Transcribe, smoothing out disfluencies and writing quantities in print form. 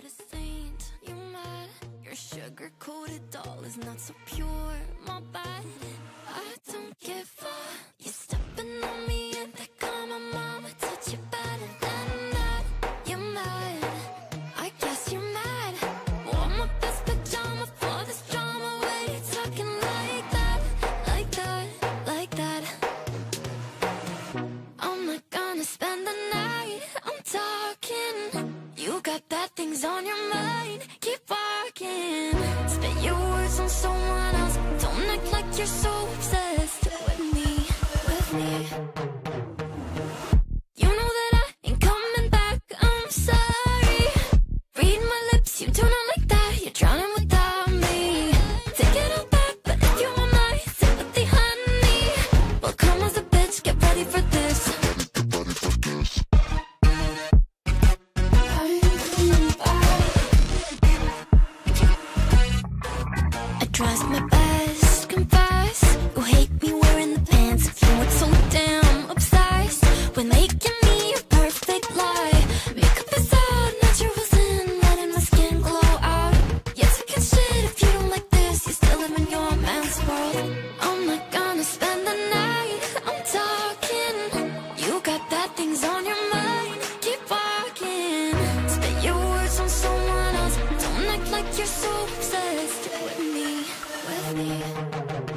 a saint, you mad? Your sugar-coated doll is not so pure, my bad. I don't give a. You're stepping on me and they call my mama, touch you better than that. You're mad, I guess you're mad. Wore my best pajama for this drama. Why you talking like that, like that, like that? I'm not gonna spend the night, I'm talking. You got bad things on your mind, keep walking. Spit your words on someone else. Don't act like you're so obsessed with me, with me. You know that I ain't coming back, I'm sorry. Read my lips, you do not like that. You're drowning without me. Take it all back, but if you want my sympathy, honey, well, come as a bitch, get ready for this. I tries my best, confess. You hate me wearing the pants. You were so damn obsessed with making me a perfect lie. Makeup is out, naturals in, letting my skin glow out. You're taking shit if you don't like this. You still live in your man's world. I'm not gonna spend the night, I'm talking. You got bad things on your mind, keep walking. Spit your words on someone else. Don't act like you're so obsessed with me, with me.